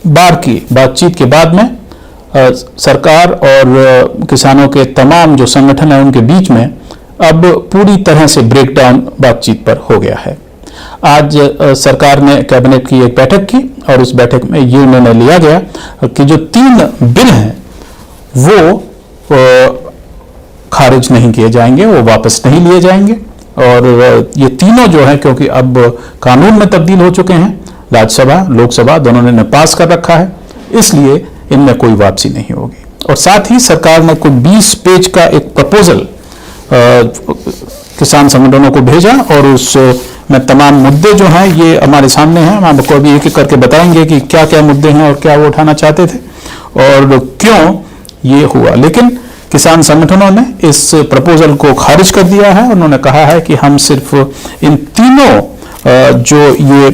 बार की बातचीत के बाद में सरकार और किसानों के तमाम जो संगठन हैं उनके बीच में अब पूरी तरह से ब्रेकडाउन बातचीत पर हो गया है। आज सरकार ने कैबिनेट की एक बैठक की और उस बैठक में ये निर्णय लिया गया कि जो 3 बिल हैं वो खारिज नहीं किए जाएंगे, वो वापस नहीं लिए जाएंगे। और ये तीनों जो है, क्योंकि अब कानून में तब्दील हो चुके हैं, राज्यसभा लोकसभा दोनों ने पास कर रखा है, इसलिए इनमें कोई वापसी नहीं होगी। और साथ ही सरकार ने कुछ 20 पेज का एक प्रपोजल किसान संगठनों को भेजा और उसमें तमाम मुद्दे जो हैं ये हमारे सामने हैं। हम आपको अभी एक एक करके बताएंगे कि क्या क्या मुद्दे हैं और क्या वो उठाना चाहते थे और क्यों ये हुआ। लेकिन किसान संगठनों ने इस प्रपोजल को खारिज कर दिया है। उन्होंने कहा है कि हम सिर्फ इन तीनों जो ये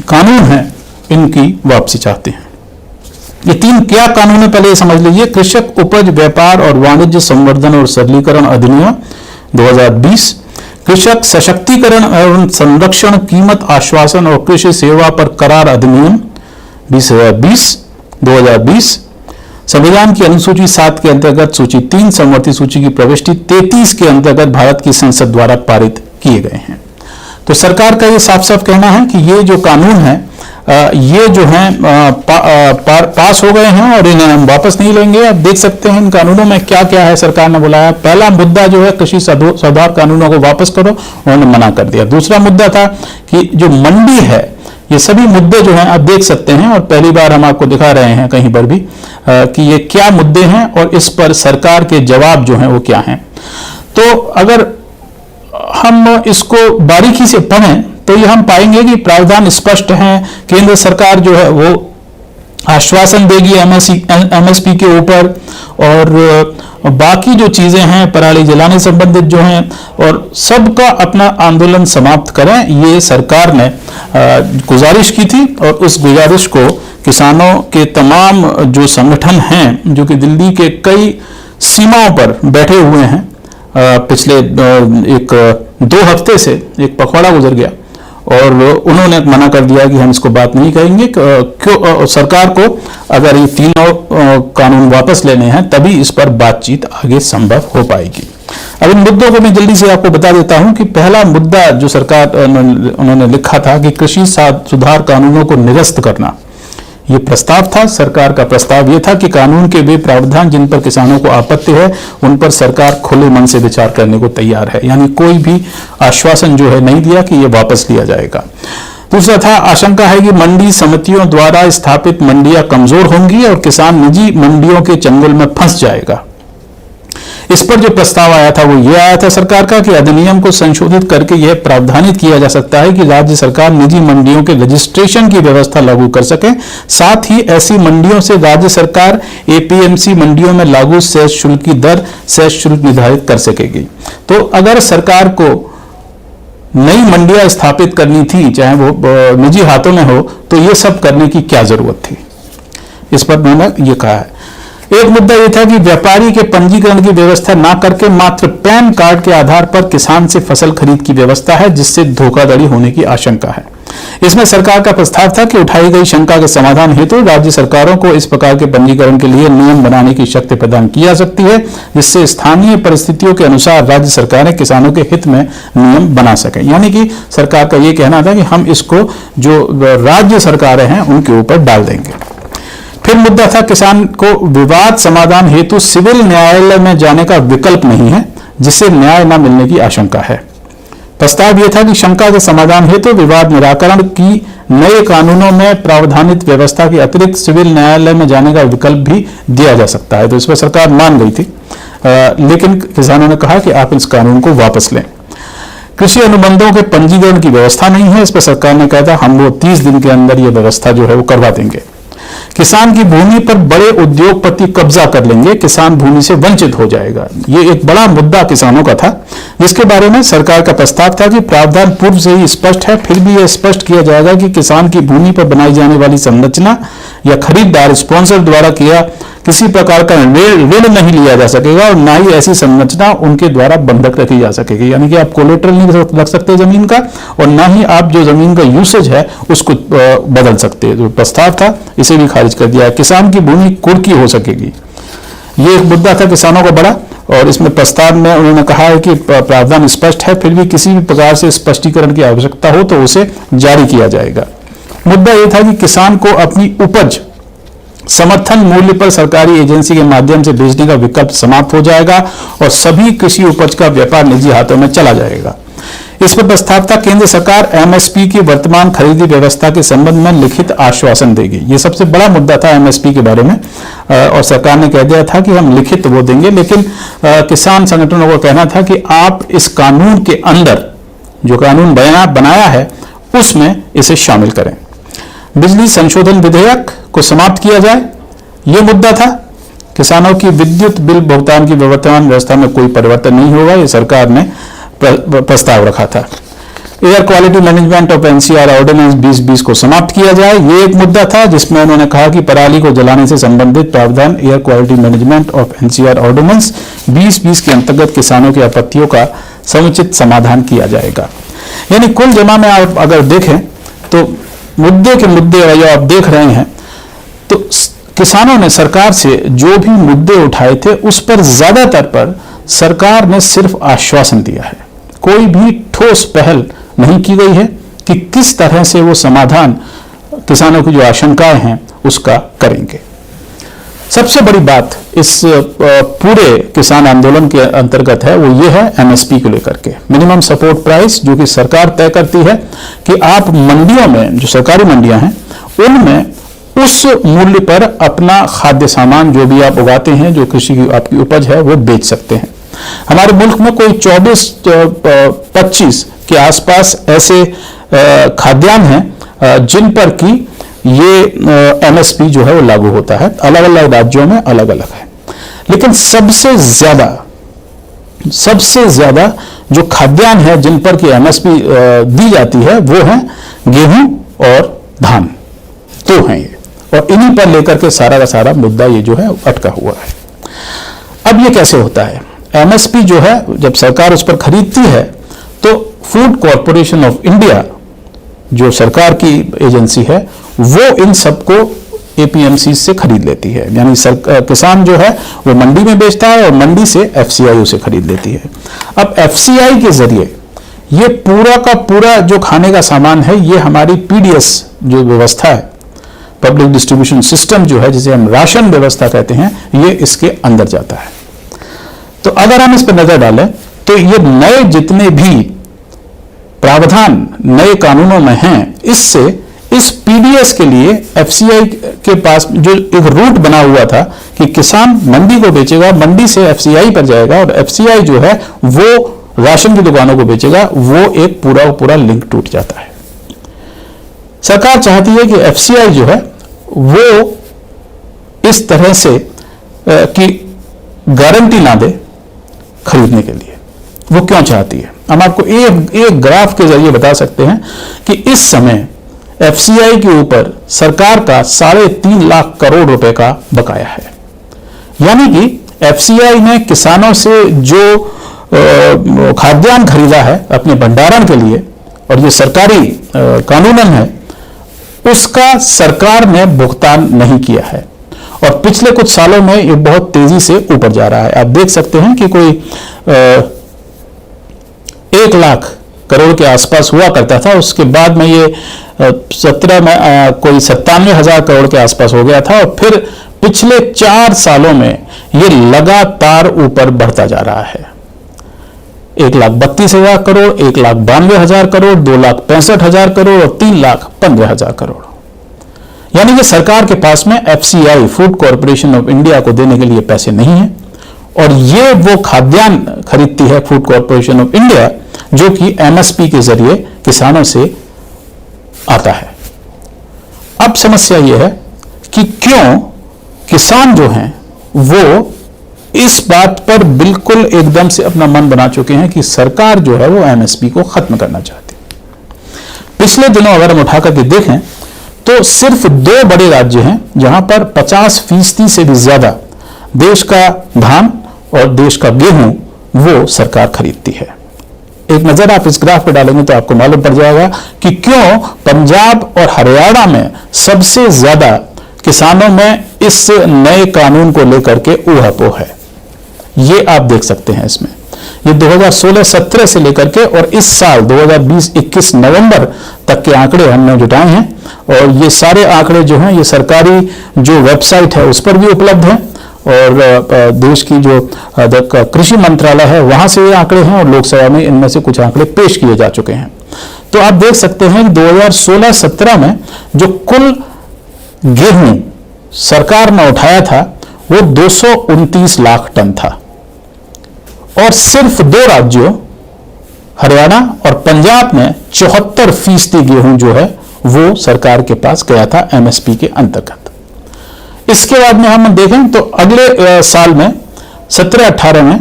कानून हैं इनकी वापसी चाहते हैं। ये 3 क्या कानून है पहले ये समझ लीजिए। कृषक उपज व्यापार और वाणिज्य संवर्धन और सरलीकरण अधिनियम 2020, कृषक सशक्तिकरण एवं संरक्षण कीमत आश्वासन और कृषि सेवा पर करार अधिनियम 2020, संविधान की अनुसूची 7 के अंतर्गत सूची 3 समवर्ती सूची की प्रविष्टि 33 के अंतर्गत भारत की संसद द्वारा पारित किए गए हैं। तो सरकार का ये साफ साफ कहना है कि ये जो कानून है ये जो है पास हो गए हैं और इन्हें हम वापस नहीं लेंगे। आप देख सकते हैं इन कानूनों में क्या क्या है। सरकार ने बुलाया, पहला मुद्दा जो है कृषि सुधार कानूनों को वापस करो, उन्होंने मना कर दिया। दूसरा मुद्दा था कि जो मंडी है, ये सभी मुद्दे जो हैं आप देख सकते हैं और पहली बार हम आपको दिखा रहे हैं कहीं पर भी कि ये क्या मुद्दे हैं और इस पर सरकार के जवाब जो हैं वो क्या हैं। तो अगर हम इसको बारीकी से पढ़ें तो ये हम पाएंगे कि प्रावधान स्पष्ट हैं। केंद्र सरकार जो है वो आश्वासन देगी एमएसपी के ऊपर और बाकी जो चीजें हैं पराली जलाने संबंधित जो हैं और सबका अपना आंदोलन समाप्त करें, ये सरकार ने गुजारिश की थी। और उस गुजारिश को किसानों के तमाम जो संगठन हैं जो कि दिल्ली के कई सीमाओं पर बैठे हुए हैं, पिछले 2 हफ्ते से एक पखवाड़ा गुजर गया और उन्होंने मना कर दिया कि हम इसको बात नहीं करेंगे। क्यों सरकार को अगर ये तीनों कानून वापस लेने हैं तभी इस पर बातचीत आगे संभव हो पाएगी। अब इन मुद्दों को मैं जल्दी से आपको बता देता हूं कि पहला मुद्दा जो सरकार उन्होंने लिखा था कि कृषि सुधार कानूनों को निरस्त करना, ये प्रस्ताव था। सरकार का प्रस्ताव ये था कि कानून के वे प्रावधान जिन पर किसानों को आपत्ति है उन पर सरकार खुले मन से विचार करने को तैयार है, यानी कोई भी आश्वासन जो है नहीं दिया कि ये वापस लिया जाएगा। दूसरा था आशंका है कि मंडी समितियों द्वारा स्थापित मंडियां कमजोर होंगी और किसान निजी मंडियों के चंगुल में फंस जाएगा। इस पर जो प्रस्ताव आया था वो ये आया था सरकार का कि अधिनियम को संशोधित करके यह प्रावधानित किया जा सकता है कि राज्य सरकार निजी मंडियों के रजिस्ट्रेशन की व्यवस्था लागू कर सके। साथ ही ऐसी मंडियों से राज्य सरकार एपीएमसी मंडियों में लागू सेस शुल्क की दर सेस शुल्क निर्धारित कर सकेगी। तो अगर सरकार को नई मंडियां स्थापित करनी थी, चाहे वो निजी हाथों में हो, तो ये सब करने की क्या जरूरत थी, इस पर उन्होंने ये कहा है। एक मुद्दा यह था कि व्यापारी के पंजीकरण की व्यवस्था ना करके मात्र पैन कार्ड के आधार पर किसान से फसल खरीद की व्यवस्था है, जिससे धोखाधड़ी होने की आशंका है। इसमें सरकार का प्रस्ताव था कि उठाई गई शंका के समाधान हेतु राज्य सरकारों को इस प्रकार के पंजीकरण के लिए नियम बनाने की शक्ति प्रदान की जा सकती है, जिससे स्थानीय परिस्थितियों के अनुसार राज्य सरकारें किसानों के हित में नियम बना सकें। यानी कि सरकार का यह कहना था कि हम इसको जो राज्य सरकारें हैं उनके ऊपर डाल देंगे। फिर मुद्दा था किसान को विवाद समाधान हेतु सिविल न्यायालय में जाने का विकल्प नहीं है, जिससे न्याय न मिलने की आशंका है। प्रस्ताव यह था कि शंका के समाधान हेतु विवाद निराकरण की नए कानूनों में प्रावधानित व्यवस्था के अतिरिक्त सिविल न्यायालय में जाने का विकल्प भी दिया जा सकता है। तो इस पर सरकार मान गई थी, लेकिन किसानों ने कहा कि आप इस कानून को वापस लें। कृषि अनुबंधों के पंजीकरण की व्यवस्था नहीं है, इस पर सरकार ने कहा था हम वो 30 दिन के अंदर ये व्यवस्था जो है वो करवा देंगे। किसान की भूमि पर बड़े उद्योगपति कब्जा कर लेंगे, किसान भूमि से वंचित हो जाएगा। ये एक बड़ा मुद्दा किसानों का था, जिसके बारे में सरकार का प्रस्ताव था कि प्रावधान पूर्व से ही स्पष्ट है, फिर भी यह स्पष्ट किया जाएगा कि किसान की भूमि पर बनाई जाने वाली संरचना या खरीदार स्पॉन्सर द्वारा किसी प्रकार का ऋण नहीं लिया जा सकेगा और ना ही ऐसी संरचना उनके द्वारा बंधक रखी जा सकेगी। यानी कि आप कोलेटरल नहीं रख सकते जमीन का, और ना ही आप जो जमीन का यूसेज है उसको बदल सकते। जो प्रस्ताव था इसे भी खारिज कर दिया है। किसान की भूमि कुर्की हो सकेगी, ये एक मुद्दा था किसानों का बड़ा, और इसमें प्रस्ताव में उन्होंने कहा है कि प्रावधान स्पष्ट है, फिर भी किसी भी प्रकार से स्पष्टीकरण की आवश्यकता हो तो उसे जारी किया जाएगा। मुद्दा यह था कि किसान को अपनी उपज समर्थन मूल्य पर सरकारी एजेंसी के माध्यम से बेचने का विकल्प समाप्त हो जाएगा और सभी कृषि उपज का व्यापार निजी हाथों में चला जाएगा। इस पर प्रस्ताव था केंद्र सरकार एमएसपी की वर्तमान खरीदी व्यवस्था के संबंध में लिखित आश्वासन देगी। ये सबसे बड़ा मुद्दा था एमएसपी के बारे में, और सरकार ने कह दिया था कि हम लिखित वो देंगे, लेकिन किसान संगठनों को कहना था कि आप इस कानून के अंदर जो कानून बनाया है उसमें इसे शामिल करें। बिजली संशोधन विधेयक को समाप्त किया जाए, ये मुद्दा था। किसानों की विद्युत बिल भुगतान की वर्तमान व्यवस्था में कोई परिवर्तन नहीं होगा, ये सरकार ने प्रस्ताव रखा था। Air quality management of NCR ordinance 2020 को समाप्त किया जाए, ये एक मुद्दा था जिसमें उन्होंने कहा कि पराली को जलाने से संबंधित प्रावधान air quality management of NCR ordinance 2020 के अंतर्गत किसानों की आपत्तियों का समुचित समाधान किया जाएगा। यानी कुल जमा में आप अगर देखें तो मुद्दे के मुद्दे जो आप देख रहे हैं, तो किसानों ने सरकार से जो भी मुद्दे उठाए थे उस पर ज्यादातर पर सरकार ने सिर्फ आश्वासन दिया है। कोई भी ठोस पहल नहीं की गई है कि किस तरह से वो समाधान किसानों की जो आशंकाएं हैं उसका करेंगे। सबसे बड़ी बात इस पूरे किसान आंदोलन के अंतर्गत है वो ये है एमएसपी को लेकर के, मिनिमम सपोर्ट प्राइस, जो कि सरकार तय करती है कि आप मंडियों में, जो सरकारी मंडियां हैं उनमें उस मूल्य पर अपना खाद्य सामान जो भी आप उगाते हैं, जो कृषि की आपकी उपज है, वो बेच सकते हैं। हमारे मुल्क में कोई 24-25 के आसपास ऐसे खाद्यान्न हैं जिन पर कि ये एमएसपी जो है वो लागू होता है। अलग अलग राज्यों में अलग अलग है, लेकिन सबसे ज्यादा जो खाद्यान्न है जिन पर कि एमएसपी दी जाती है वो है गेहूं और धान, तो हैं ये, और इन्हीं पर लेकर के सारा का सारा मुद्दा ये जो है अटका हुआ है। अब ये कैसे होता है? एमएसपी जो है जब सरकार उस पर खरीदती है तो फूड कॉरपोरेशन ऑफ इंडिया जो सरकार की एजेंसी है वो इन सबको एपीएमसी से खरीद लेती है। यानी किसान जो है वो मंडी में बेचता है और मंडी से एफसीआई उसे खरीद लेती है। अब एफसीआई के जरिए ये पूरा का पूरा जो खाने का सामान है ये हमारी पीडीएस जो व्यवस्था है, पब्लिक डिस्ट्रीब्यूशन सिस्टम जो है, जिसे हम राशन व्यवस्था कहते हैं, ये इसके अंदर जाता है। तो अगर हम इस पर नजर डालें तो ये नए जितने भी प्रावधान नए कानूनों में हैं, इससे इस पीडीएस के लिए एफसीआई के पास जो एक रूट बना हुआ था कि किसान मंडी को बेचेगा, मंडी से एफसीआई पर जाएगा और एफसीआई जो है वो राशन की दुकानों को बेचेगा, वो एक पूरा लिंक टूट जाता है। सरकार चाहती है कि एफसीआई जो है वो इस तरह से कि गारंटी ना दे खरीदने के लिए। वो क्यों चाहती है? हम आपको एक ग्राफ के जरिए बता सकते हैं कि इस समय एफसीआई के ऊपर सरकार का 3.5 लाख करोड़ रुपए का बकाया है। यानी कि एफसीआई ने किसानों से जो खाद्यान्न खरीदा है अपने भंडारण के लिए, और ये सरकारी कानूनन है, उसका सरकार ने भुगतान नहीं किया है और पिछले कुछ सालों में ये बहुत तेजी से ऊपर जा रहा है। आप देख सकते हैं कि कोई 1 लाख करोड़ के आसपास हुआ करता था, उसके बाद में ये 17 में कोई 97,000 करोड़ के आसपास हो गया था और फिर पिछले 4 सालों में ये लगातार ऊपर बढ़ता जा रहा है। 1,32,000 करोड़, 1,92,000 करोड़, 2,65,000 करोड़ और 3,15,000 करोड़। यानी कि सरकार के पास में FCI, food corporation of India को देने के लिए पैसे नहीं है और ये वो खाद्यान्न खरीदती है फूड कॉरपोरेशन ऑफ इंडिया, जो कि एमएसपी के जरिए किसानों से आता है। अब समस्या यह है कि क्यों किसान जो हैं वो इस बात पर बिल्कुल एकदम से अपना मन बना चुके हैं कि सरकार जो है वो एमएसपी को खत्म करना चाहती है। पिछले दिनों अगर हम उठा करके देखें तो तो सिर्फ 2 बड़े राज्य हैं जहां पर 50% से भी ज्यादा देश का धान और देश का गेहूं वो सरकार खरीदती है। एक नजर आप इस ग्राफ पे डालेंगे तो आपको मालूम पड़ जाएगा कि क्यों पंजाब और हरियाणा में सबसे ज्यादा किसानों में इस नए कानून को लेकर के ऊहापोह है। ये आप देख सकते हैं इसमें, ये 2016-17 से लेकर के और इस साल 2020-21 नवंबर तक के आंकड़े हमने जुटाए हैं, और ये सारे आंकड़े जो हैं ये सरकारी जो वेबसाइट है उस पर भी उपलब्ध हैं, और देश की जो कृषि मंत्रालय है वहां से ये आंकड़े हैं, और लोकसभा में इनमें से कुछ आंकड़े पेश किए जा चुके हैं। तो आप देख सकते हैं कि 2016-17 में जो कुल गेहूं सरकार ने उठाया था वो 229 लाख टन था, और सिर्फ 2 राज्यों हरियाणा और पंजाब में 74% गेहूं जो है वो सरकार के पास गया था एमएसपी के अंतर्गत। इसके बाद में हम देखें तो अगले साल में 17-18 में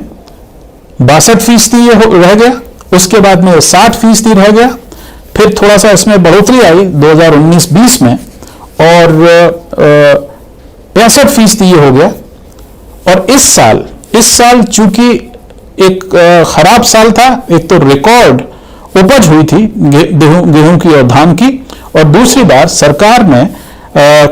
62% ये रह गया, उसके बाद में 60% रह गया, फिर थोड़ा सा इसमें बढ़ोतरी आई 2019-20 में और 65% ये हो गया। और इस साल चूंकि एक खराब साल था, एक तो रिकॉर्ड उपज हुई थी गेहूं की और धान की, और दूसरी बार सरकार ने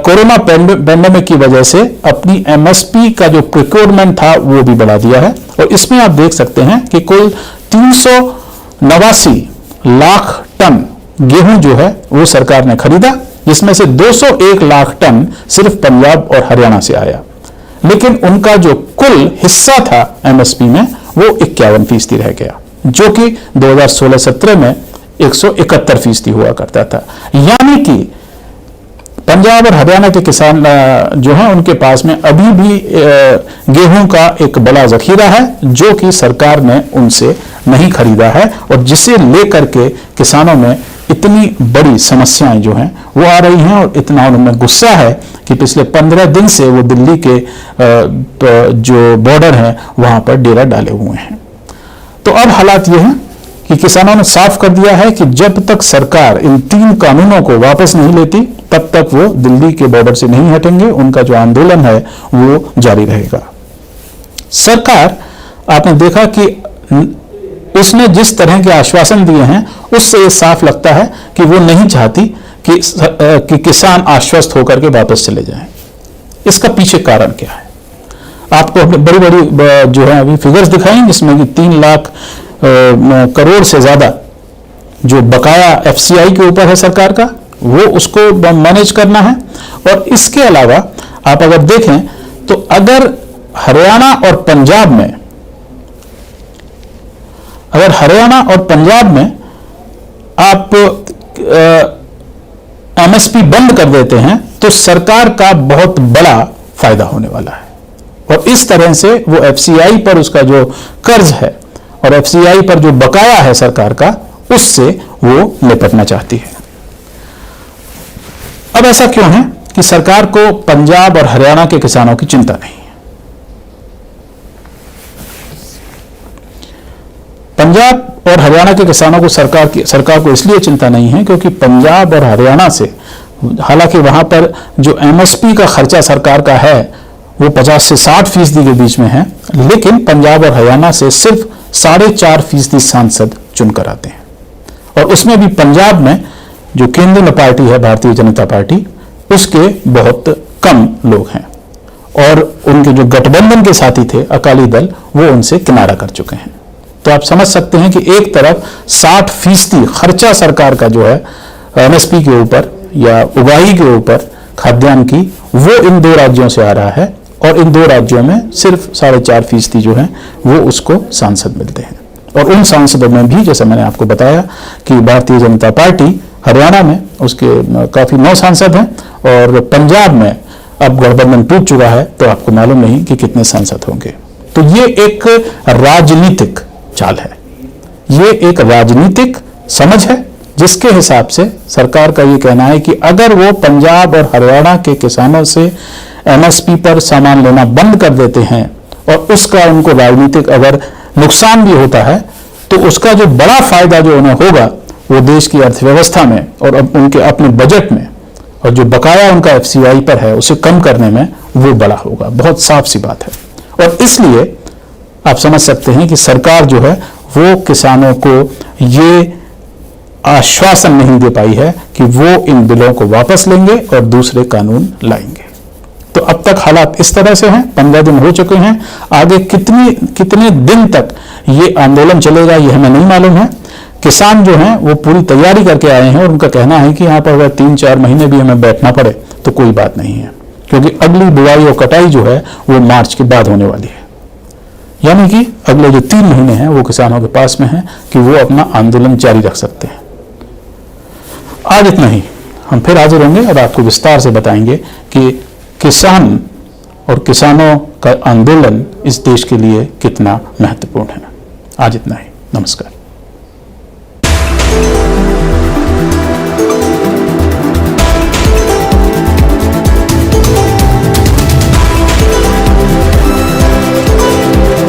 कोरोना पैंडेमिक की वजह से अपनी एमएसपी का जो प्रोक्योरमेंट था वो भी बढ़ा दिया है। और इसमें आप देख सकते हैं कि कुल 389 लाख टन गेहूं जो है वो सरकार ने खरीदा, जिसमें से 201 लाख टन सिर्फ पंजाब और हरियाणा से आया, लेकिन उनका जो कुल हिस्सा था एमएसपी में वो 51% रह गया, जो कि 2016-17 में 171% हुआ करता था। यानी कि पंजाब और हरियाणा के किसान जो हैं उनके पास में अभी भी गेहूं का एक बड़ा जखीरा है जो कि सरकार ने उनसे नहीं खरीदा है, और जिसे लेकर के किसानों में इतनी बड़ी समस्याएं जो हैं वो आ रही हैं, और इतना उनमें गुस्सा है कि पिछले 15 दिन से वो दिल्ली के जो बॉर्डर है वहां पर डेरा डाले हुए हैं। तो अब हालात ये हैं कि किसानों ने साफ कर दिया है कि जब तक सरकार इन 3 कानूनों को वापस नहीं लेती तब तक वो दिल्ली के बॉर्डर से नहीं हटेंगे, उनका जो आंदोलन है वो जारी रहेगा। सरकार आपने देखा कि उसने जिस तरह के आश्वासन दिए हैं उससे ये साफ लगता है कि वो नहीं चाहती कि किसान आश्वस्त होकर के वापस चले जाएं। इसका पीछे कारण क्या है? आपको बड़ी बड़ी जो है अभी फिगर्स दिखाएं, जिसमें कि 3 लाख करोड़ से ज्यादा जो बकाया एफसीआई के ऊपर है सरकार का, वो उसको मैनेज करना है। और इसके अलावा आप अगर देखें तो अगर हरियाणा और पंजाब में आप एमएसपी बंद कर देते हैं तो सरकार का बहुत बड़ा फायदा होने वाला है, और इस तरह से वो एफसीआई पर उसका जो कर्ज है और एफसीआई पर जो बकाया है सरकार का, उससे वो निपटना चाहती है। अब ऐसा क्यों है कि सरकार को पंजाब और हरियाणा के किसानों की चिंता नहीं है? पंजाब और हरियाणा के किसानों को सरकार को इसलिए चिंता नहीं है क्योंकि पंजाब और हरियाणा से, हालांकि वहां पर जो एमएसपी का खर्चा सरकार का है वो 50 से 60% के बीच में है, लेकिन पंजाब और हरियाणा से सिर्फ 4.5% सांसद चुनकर आते हैं, और उसमें भी पंजाब में जो केंद्र में पार्टी है भारतीय जनता पार्टी, उसके बहुत कम लोग हैं, और उनके जो गठबंधन के साथी थे अकाली दल, वो उनसे किनारा कर चुके हैं। तो आप समझ सकते हैं कि एक तरफ 60% खर्चा सरकार का जो है एमएसपी के ऊपर या उगाही के ऊपर खाद्यान्न की, वो इन 2 राज्यों से आ रहा है, और इन 2 राज्यों में सिर्फ 4.5% जो है वो उसको सांसद मिलते हैं। और उन सांसदों में भी, जैसे मैंने आपको बताया कि भारतीय जनता पार्टी हरियाणा में उसके काफी 9 सांसद हैं, और पंजाब में अब गठबंधन टूट चुका है तो आपको मालूम नहीं कि कितने सांसद होंगे। तो ये एक राजनीतिक चाल है, ये एक राजनीतिक समझ है, जिसके हिसाब से सरकार का ये कहना है कि अगर वो पंजाब और हरियाणा के किसानों से एमएसपी पर सामान लेना बंद कर देते हैं और उसका उनको राजनीतिक अगर नुकसान भी होता है, तो उसका जो बड़ा फायदा जो उन्हें होगा वो देश की अर्थव्यवस्था में और उनके अपने बजट में और जो बकाया उनका एफसीआई पर है उसे कम करने में वो बड़ा होगा। बहुत साफ सी बात है। और इसलिए आप समझ सकते हैं कि सरकार जो है वो किसानों को ये आश्वासन नहीं दे पाई है कि वो इन बिलों को वापस लेंगे और दूसरे कानून लाएंगे। तो अब तक हालात इस तरह से हैं, 15 दिन हो चुके हैं। आगे कितने दिन तक ये आंदोलन चलेगा ये हमें नहीं मालूम है। किसान जो हैं वो पूरी तैयारी करके आए हैं और उनका कहना है कि यहाँ पर अगर 3-4 महीने भी हमें बैठना पड़े तो कोई बात नहीं है, क्योंकि अगली बुआई और कटाई जो है वो मार्च के बाद होने वाली है। यानी कि अगले जो 3 महीने हैं वो किसानों के पास में है कि वो अपना आंदोलन जारी रख सकते हैं। आज इतना ही। हम फिर हाजिर होंगे और आपको विस्तार से बताएंगे कि किसान और किसानों का आंदोलन इस देश के लिए कितना महत्वपूर्ण है। आज इतना ही। नमस्कार।